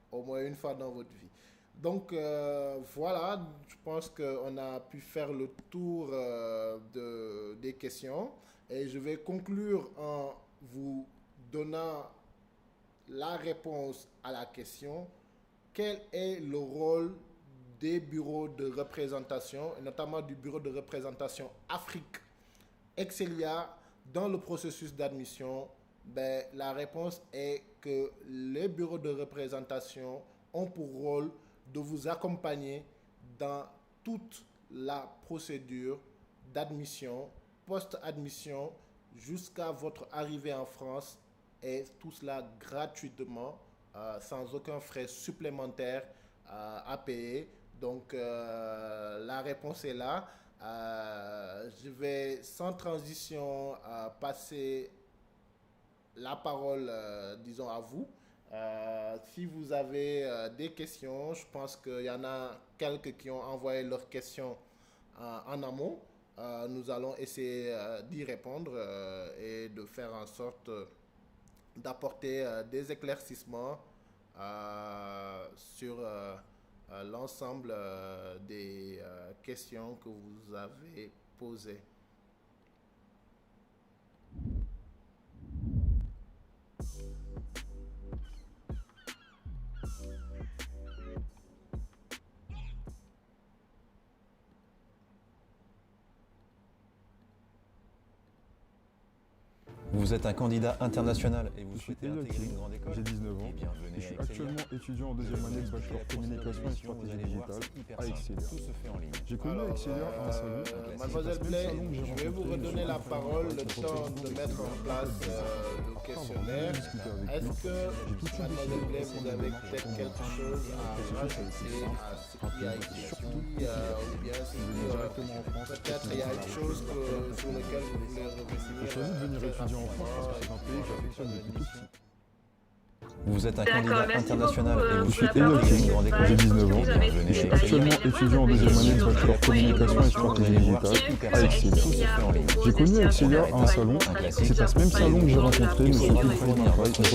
au moins une fois dans votre vie. Donc voilà, je pense qu'on a pu faire le tour des questions et je vais conclure en vous donnant la réponse à la question: quel est le rôle des bureaux de représentation, et notamment du bureau de représentation Afrique Excelia dans le processus d'admission? Ben, la réponse est que les bureaux de représentation ont pour rôle de vous accompagner dans toute la procédure d'admission, post-admission, jusqu'à votre arrivée en France, et tout cela gratuitement, sans aucun frais supplémentaire à payer. Donc la réponse est là. Je vais sans transition passer la parole, disons, à vous. Si vous avez des questions, je pense qu'il y en a quelques qui ont envoyé leurs questions en amont. Nous allons essayer d'y répondre et de faire en sorte d'apporter des éclaircissements sur l'ensemble des questions que vous avez posées. Vous êtes un candidat international et vous souhaitez intégrer une grande école. J'ai 19 ans. Je suis actuellement étudiant en deuxième année de bachelor communication et stratégie digitale à Excelia. Tout se fait en ligne. J'ai connu Excelia à un salon. Mademoiselle Play, je vais vous redonner la parole, le temps de mettre en place le questionnaire. Est-ce que, Mademoiselle Play, vous avez peut-être quelque chose à rajouter à ce qui a été dit, ou bien si peut-être il y a une chose sur laquelle vous voulez revenir? J'ai choisi de venir étudier en France parce que c'est un pays que j'affectionne depuis tout petit. Vous êtes un candidat international et vous souhaitez intégrer une grande école. J'ai 19 ans. Je suis actuellement étudiant en deuxième année de bachelor communication et stratégie digitale à Excelia. J'ai connu Excelia à un salon. C'est à ce même salon que j'ai rencontré M. Ibrahim Faye, le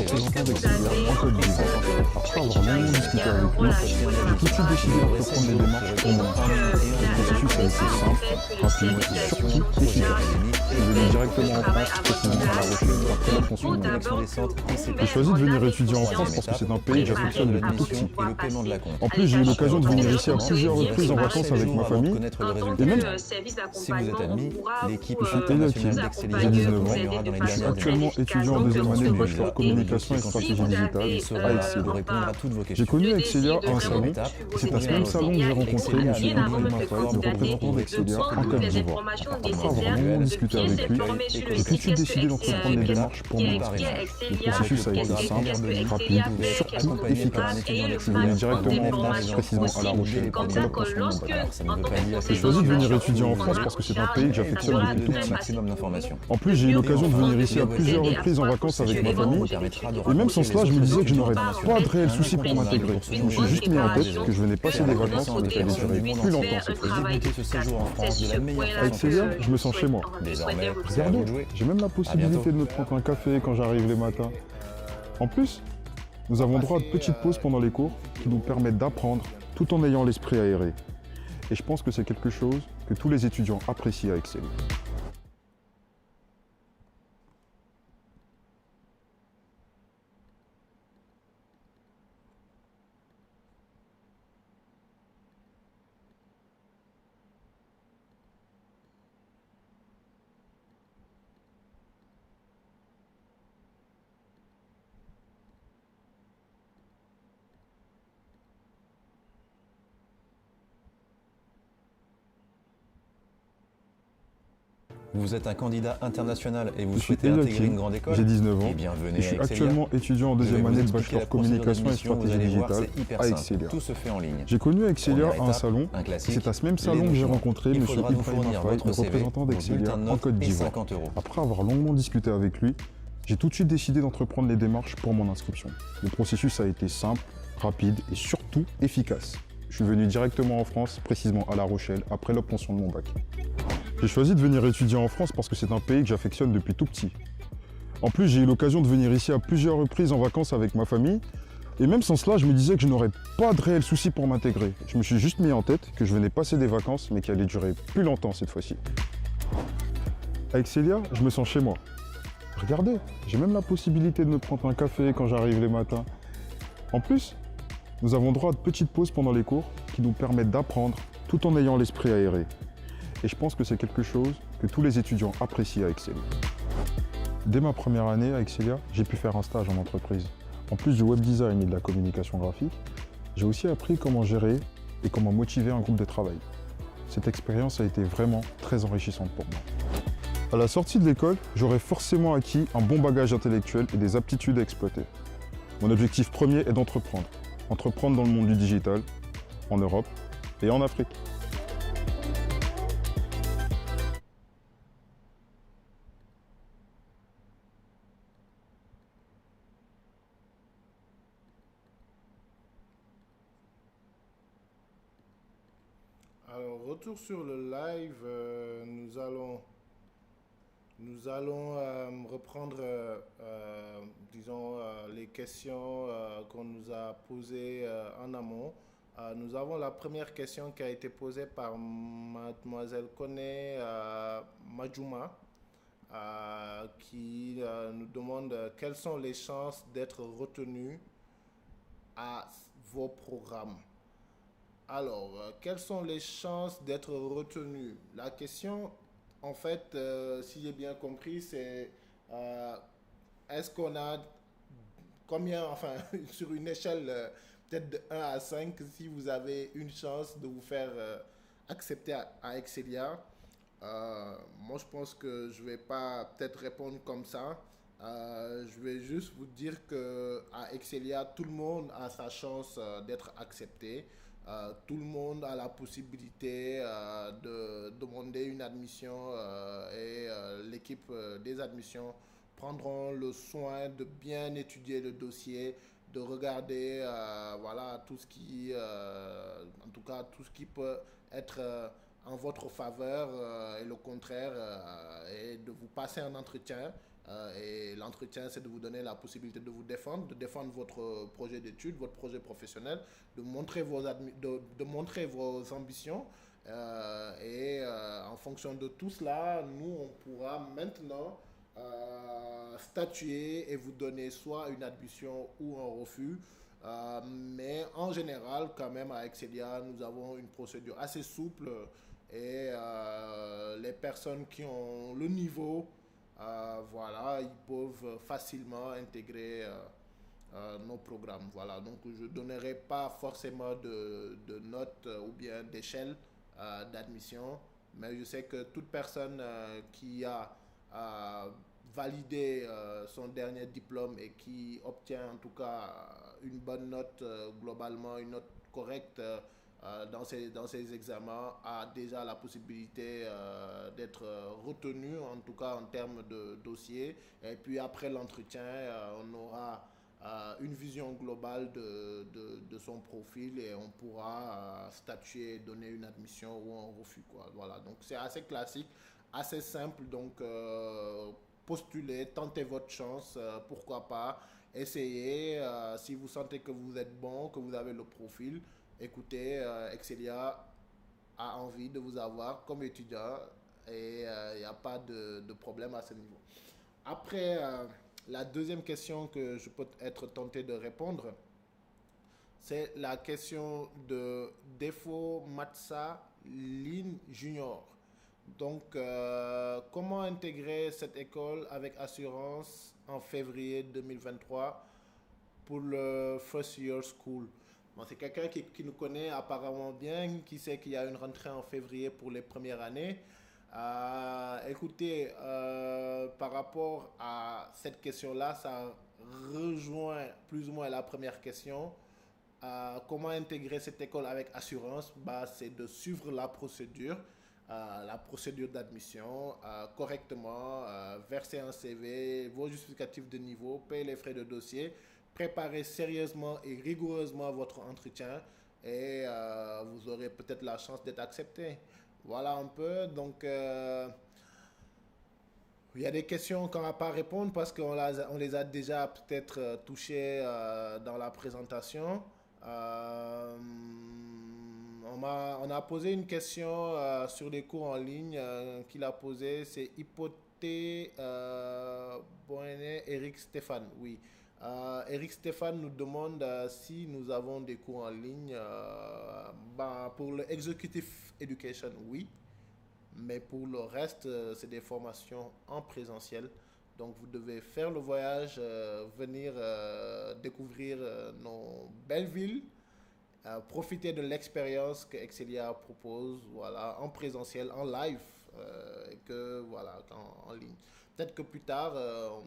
représentant d'Excelia en Côte d'Ivoire. Après avoir longuement discuté avec lui, j'ai tout de suite décidé d'entreprendre les démarches pour mon enfant. Le processus a été simple, rapide et surtout efficace. Je suis venu directement en France, précisément à La Rochelle, après l'obtention de mon bac. J'ai choisi de venir étudier en France parce que c'est un pays que j'affectionne depuis tout petit. En plus, j'ai eu l'occasion de venir ici à plusieurs reprises en vacances avec ma famille. Et même si vous êtes admis, l'équipe internationale d'Excelia j'ai 19 ans. Je suis actuellement étudiant en deuxième année de bachelor communication et stratégie digitale à Excelia. J'ai connu Excelia à un salon. C'est à ce même salon que j'ai rencontré M. Ibrahim Faye, le représentant d'Excelia en Côte d'Ivoire. Après avoir longuement discuté avec lui, j'ai tout de suite décidé d'entreprendre les démarches pour mon inscription. Le processus a été simple, rapide et surtout efficace. Je suis venu directement en France, précisément à La Rochelle, après l'obtention de mon bac. J'ai choisi de venir étudier en France parce que c'est un pays que j'affectionne depuis tout petit. En plus, j'ai eu l'occasion de venir ici à plusieurs reprises en vacances avec ma famille. Et même sans cela, je me disais que je n'aurais pas de réel souci pour m'intégrer. Je me suis juste mis en tête que je venais passer des vacances mais qu'elle allait durer plus longtemps cette fois-ci. À Excelia, je me sens chez moi. Regardez, j'ai même la possibilité de me prendre un café quand j'arrive les matins. En plus, nous avons droit à de petites pauses pendant les cours qui nous permettent d'apprendre tout en ayant l'esprit aéré. Et je pense que c'est quelque chose que tous les étudiants apprécient à Excelia. Vous êtes un candidat international et vous souhaitez intégrer une grande école. J'ai 19 ans. Eh bien, venez je suis à Excelia. actuellement étudiant en deuxième année de bachelor communication et stratégie digitale à Excelia. Tout se fait en ligne. J'ai connu Excelia à un salon. C'est à ce même salon que j'ai rencontré M. Ibrahim Faye, le représentant d'Excelia en Côte d'Ivoire. Après avoir longuement discuté avec lui, j'ai tout de suite décidé d'entreprendre les démarches pour mon inscription. Le processus a été simple, rapide et surtout efficace. Je suis venu directement en France, précisément à La Rochelle, après l'obtention de mon bac. J'ai choisi de venir étudier en France parce que c'est un pays que j'affectionne depuis tout petit. En plus, j'ai eu l'occasion de venir ici à plusieurs reprises en vacances avec ma famille. Et même sans cela, je me disais que je n'aurais pas de réel souci pour m'intégrer. Je me suis juste mis en tête que je venais passer des vacances, mais qui allaient durer plus longtemps cette fois-ci. À Excelia, je me sens chez moi. Regardez, j'ai même la possibilité de me prendre un café quand j'arrive les matins. En plus, nous avons droit à de petites pauses pendant les cours qui nous permettent d'apprendre tout en ayant l'esprit aéré. Et je pense que c'est quelque chose que tous les étudiants apprécient à Excelia. Dès ma première année à Excelia, j'ai pu faire un stage en entreprise. En plus du web design et de la communication graphique, j'ai aussi appris comment gérer et comment motiver un groupe de travail. Cette expérience a été vraiment très enrichissante pour moi. À la sortie de l'école, j'aurai forcément acquis un bon bagage intellectuel et des aptitudes à exploiter. Mon objectif premier est d'entreprendre. Entreprendre dans le monde du digital, en Europe et en Afrique. Alors, retour sur le live, nous allons Nous allons reprendre, disons, les questions qu'on nous a posées en amont. Nous avons la première question qui a été posée par mademoiselle Koné Majuma, qui nous demande quelles sont les chances d'être retenu à vos programmes. Alors, quelles sont les chances d'être retenu? La question, en fait, si j'ai bien compris, c'est est-ce qu'on a combien, enfin, sur une échelle peut-être de 1 à 5, si vous avez une chance de vous faire accepter à Excelia. Moi, je pense que je ne vais pas peut-être répondre comme ça. Je vais juste vous dire qu'à Excelia, tout le monde a sa chance d'être accepté. Tout le monde a la possibilité de demander une admission et l'équipe des admissions prendront le soin de bien étudier le dossier, de regarder voilà, tout ce qui, en tout cas, tout ce qui peut être en votre faveur et le contraire, et de vous passer un entretien. Et l'entretien, c'est de vous donner la possibilité de vous défendre, de défendre votre projet d'études, votre projet professionnel, de montrer vos ambitions. Et en fonction de tout cela, nous, on pourra maintenant statuer et vous donner soit une admission ou un refus. Mais en général, quand même, à Excelia, nous avons une procédure assez souple et les personnes qui ont le niveau, voilà, ils peuvent facilement intégrer nos programmes. Voilà, donc je ne donnerai pas forcément de notes ou bien d'échelle d'admission, mais je sais que toute personne qui a validé son dernier diplôme et qui obtient en tout cas une bonne note globalement, une note correcte dans ses examens, a déjà la possibilité d'être retenu, en tout cas en termes de dossier. Et puis après l'entretien, on aura une vision globale de son profil et on pourra statuer, donner une admission ou un refus, quoi. Voilà, donc c'est assez classique, assez simple, donc postulez, tentez votre chance, pourquoi pas, essayez, si vous sentez que vous êtes bon, que vous avez le profil, écoutez, Excelia a envie de vous avoir comme étudiant et il n'y a pas de problème à ce niveau. Après, la deuxième question que je peux être tenté de répondre, c'est la question de Defo Matsa Lin Junior. Donc, comment intégrer cette école avec assurance en février 2023 pour le First Year School? Bon, c'est quelqu'un qui nous connaît apparemment bien, qui sait qu'il y a une rentrée en février pour les premières années. Écoutez, par rapport à cette question-là, ça rejoint plus ou moins la première question. Comment intégrer cette école avec assurance? C'est de suivre la procédure d'admission correctement, verser un CV, vos justificatifs de niveau, payer les frais de dossier, préparer sérieusement et rigoureusement votre entretien et vous aurez peut-être la chance d'être accepté. Voilà un peu. Donc, il y a des questions qu'on n'a pas à répondre parce qu'on les a déjà peut-être touchées dans la présentation. On a posé une question sur les cours en ligne qu'il a posé. C'est Hypothé Eric Stéphane. Oui. Eric Stéphane nous demande si nous avons des cours en ligne. Pour le Executive Education, oui. Mais pour le reste, c'est des formations en présentiel. Donc, vous devez faire le voyage, venir découvrir nos belles villes, profiter de l'expérience que Excelia propose, voilà, en présentiel, en live, en ligne. Peut-être que plus tard,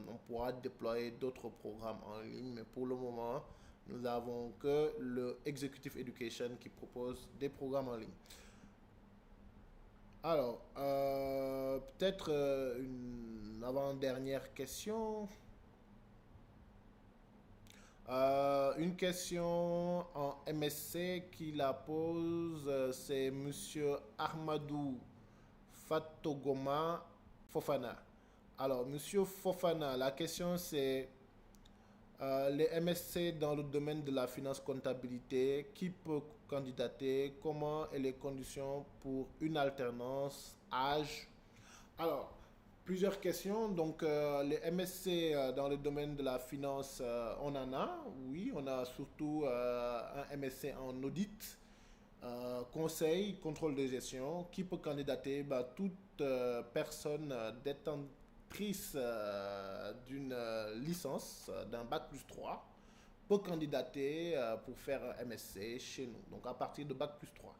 on pourra déployer d'autres programmes en ligne, mais pour le moment, nous n'avons que le Executive Education qui propose des programmes en ligne. Alors, peut-être une avant-dernière question. Une question en MSC qui la pose, c'est M. Ahmadou Fatogoma Fofana. Alors, Monsieur Fofana, la question c'est les MSC dans le domaine de la finance comptabilité, qui peut candidater, comment et les conditions pour une alternance, âge. Alors, plusieurs questions. Donc, les MSC dans le domaine de la finance, on en a. Oui, on a surtout un MSC en audit, conseil, contrôle de gestion. Qui peut candidater? Toute personne détentrice d'une licence, d'un bac plus 3, peut candidater pour faire un MSC chez nous. Donc, à partir de bac plus 3.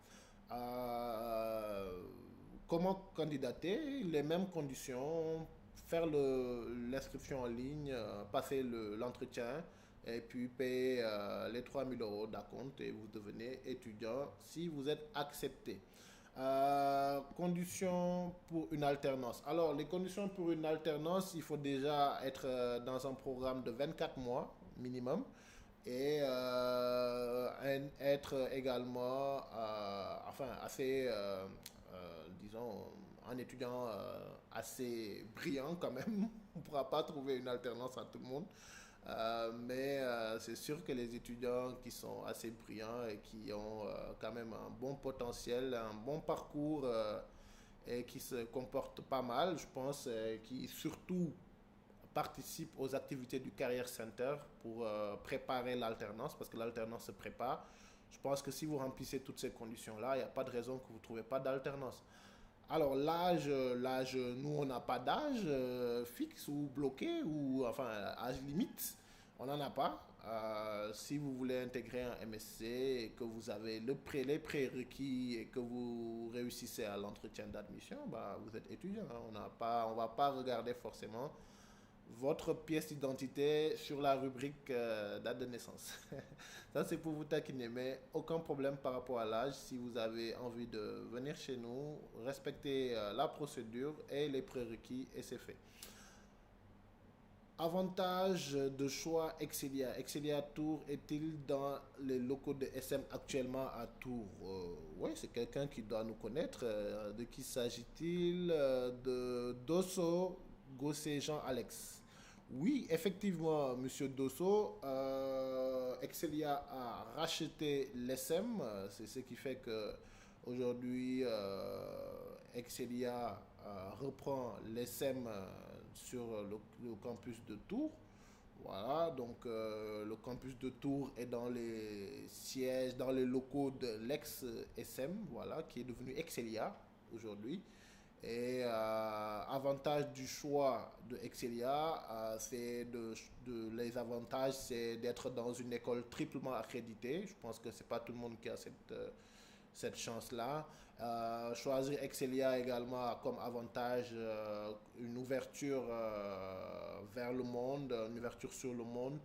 Comment candidater? Les mêmes conditions, faire l'inscription en ligne, passer l'entretien et puis payer les 3 000 € d'acompte et vous devenez étudiant si vous êtes accepté. Conditions pour une alternance. Alors, les conditions pour une alternance, il faut déjà être dans un programme de 24 mois minimum et être également assez... disons, un étudiant assez brillant quand même. On ne pourra pas trouver une alternance à tout le monde. Mais c'est sûr que les étudiants qui sont assez brillants et qui ont quand même un bon potentiel, un bon parcours et qui se comportent pas mal, je pense, qui surtout participent aux activités du Career Center pour préparer l'alternance, parce que l'alternance se prépare. Je pense que si vous remplissez toutes ces conditions-là, il n'y a pas de raison que vous ne trouvez pas d'alternance. Alors l'âge, nous on n'a pas d'âge fixe ou bloqué ou enfin âge limite, on n'en a pas. Si vous voulez intégrer un MSC et que vous avez les prérequis et que vous réussissez à l'entretien d'admission, vous êtes étudiant. On ne va pas regarder forcément votre pièce d'identité sur la rubrique date de naissance. Ça, c'est pour vous taquiner, mais aucun problème par rapport à l'âge. Si vous avez envie de venir chez nous, respectez la procédure et les prérequis et c'est fait. Avantage de choix Excelia. Excelia Tours est-il dans les locaux de SM actuellement à Tours? Oui, c'est quelqu'un qui doit nous connaître. De qui s'agit-il? De Dosso Gossé Jean-Alex. Oui, effectivement, Monsieur Dosso, Excelia a racheté l'SM. C'est ce qui fait que aujourd'hui, Excelia reprend l'SM sur le campus de Tours. Voilà, donc le campus de Tours est dans les sièges, dans les locaux de l'ex-SM, voilà, qui est devenu Excelia aujourd'hui. Et avantage du choix de Excelia, les avantages, c'est d'être dans une école triplement accréditée. Je pense que c'est pas tout le monde qui a cette chance-là. Choisir Excelia également comme avantage une ouverture vers le monde, une ouverture sur le monde,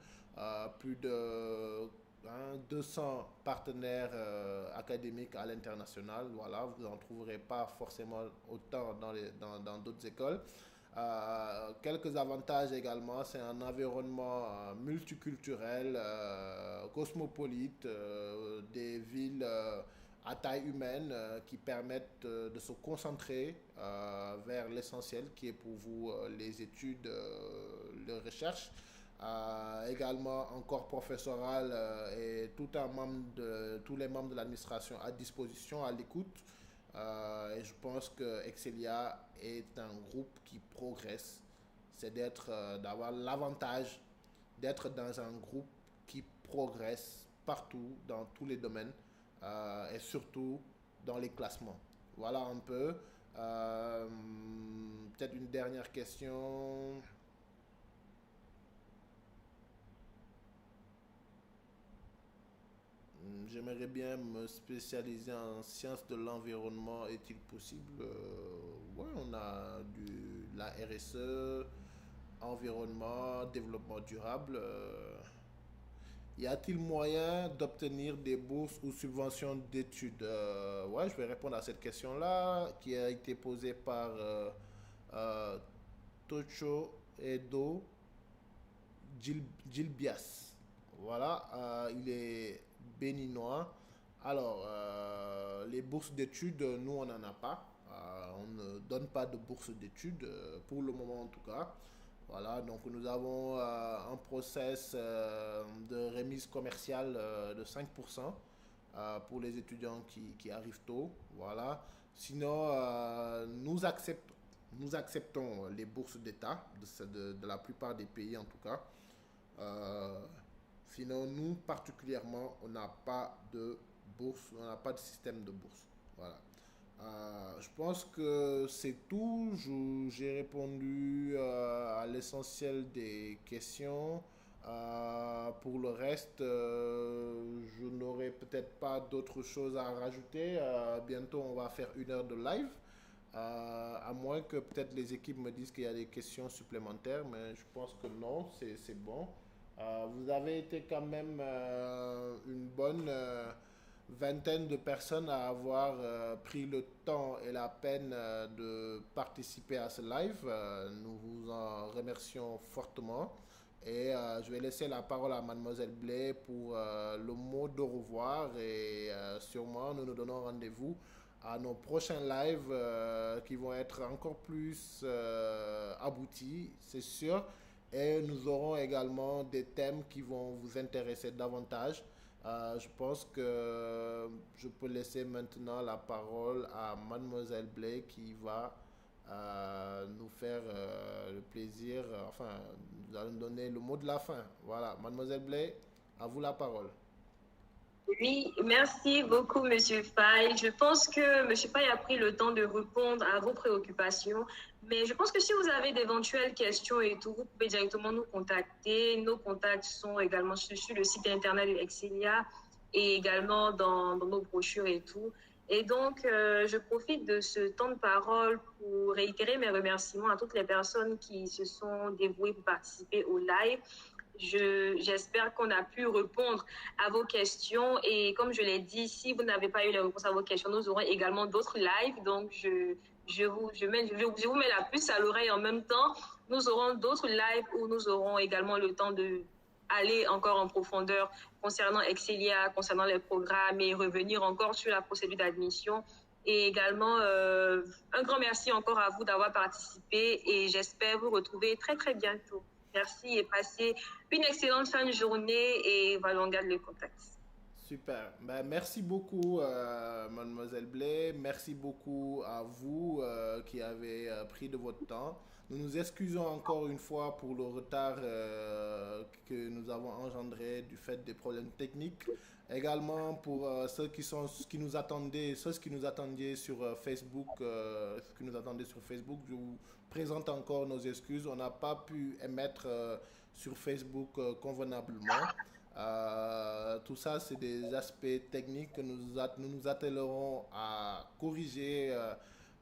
plus de 200 partenaires académiques à l'international. Voilà, vous n'en trouverez pas forcément autant dans d'autres écoles. Quelques avantages également, c'est un environnement multiculturel, cosmopolite, des villes à taille humaine qui permettent de se concentrer vers l'essentiel qui est pour vous les études, les recherches. Également un corps professoral et tous les membres de l'administration à disposition, à l'écoute. Et je pense que Excelia est un groupe qui progresse. C'est d'avoir l'avantage d'être dans un groupe qui progresse partout, dans tous les domaines et surtout dans les classements. Voilà un peu. Peut-être une dernière question. J'aimerais bien me spécialiser en sciences de l'environnement. Est-il possible? Oui, on a la RSE, environnement, développement durable. Y a-t-il moyen d'obtenir des bourses ou subventions d'études? Ouais, je vais répondre à cette question-là qui a été posée par Tocho Edo Gilbias. Voilà, il est béninois. Alors, les bourses d'études, nous, on n'en a pas. On ne donne pas de bourse d'études, pour le moment en tout cas. Voilà, donc nous avons un process de remise commerciale de 5% pour les étudiants qui arrivent tôt. Voilà. Sinon, nous acceptons les bourses d'État de la plupart des pays en tout cas. Sinon, nous particulièrement, on n'a pas de bourse, on n'a pas de système de bourse. Voilà. Je pense que c'est tout. J'ai répondu à l'essentiel des questions. Pour le reste, je n'aurai peut-être pas d'autres choses à rajouter. Bientôt, on va faire 1 heure de live. À moins que peut-être les équipes me disent qu'il y a des questions supplémentaires, mais je pense que non, c'est bon. Vous avez été quand même une bonne vingtaine de personnes à avoir pris le temps et la peine de participer à ce live. Nous vous en remercions fortement. Et je vais laisser la parole à Mademoiselle Blay pour le mot de revoir. Et sûrement, nous nous donnons rendez-vous à nos prochains lives qui vont être encore plus aboutis, c'est sûr. Et nous aurons également des thèmes qui vont vous intéresser davantage. Je pense que je peux laisser maintenant la parole à Mademoiselle Blay qui va nous faire le plaisir, nous allons donner le mot de la fin. Voilà, Mademoiselle Blay, à vous la parole. Oui, merci beaucoup, Monsieur Faye. Je pense que Monsieur Faye a pris le temps de répondre à vos préoccupations. Mais je pense que si vous avez d'éventuelles questions et tout, vous pouvez directement nous contacter. Nos contacts sont également sur le site internet de Excelia et également dans nos brochures et tout. Et donc, je profite de ce temps de parole pour réitérer mes remerciements à toutes les personnes qui se sont dévouées pour participer au live. J'espère qu'on a pu répondre à vos questions. Et comme je l'ai dit, si vous n'avez pas eu les réponses à vos questions, nous aurons également d'autres lives. Donc, je vous mets la puce à l'oreille en même temps. Nous aurons d'autres lives où nous aurons également le temps d'aller encore en profondeur concernant Excelia, concernant les programmes et revenir encore sur la procédure d'admission. Et également, un grand merci encore à vous d'avoir participé et j'espère vous retrouver très, très bientôt. Merci et passez une excellente fin de journée et voilà, on garde le contact. Super. Ben, merci beaucoup, Mademoiselle Blay. Merci beaucoup à vous qui avez pris de votre temps. Nous nous excusons encore une fois pour le retard que nous avons engendré du fait des problèmes techniques. Également pour ceux qui nous attendaient sur Facebook, je vous présente encore nos excuses. On n'a pas pu émettre sur Facebook convenablement. Tout ça, c'est des aspects techniques que nous nous attellerons à corriger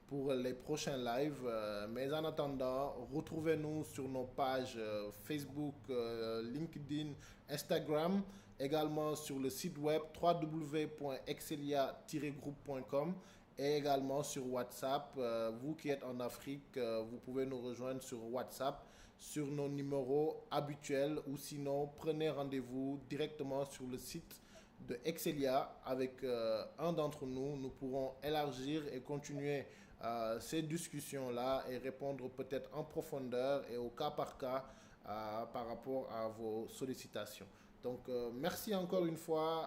pour les prochains lives. Mais en attendant, retrouvez-nous sur nos pages Facebook, LinkedIn, Instagram, également sur le site web www.excelia-group.com et également sur WhatsApp. Vous qui êtes en Afrique, vous pouvez nous rejoindre sur WhatsApp sur nos numéros habituels ou sinon prenez rendez-vous directement sur le site de Excelia avec un d'entre nous. Nous pourrons élargir et continuer ces discussions-là et répondre peut-être en profondeur et au cas par cas par rapport à vos sollicitations. Donc merci encore une fois.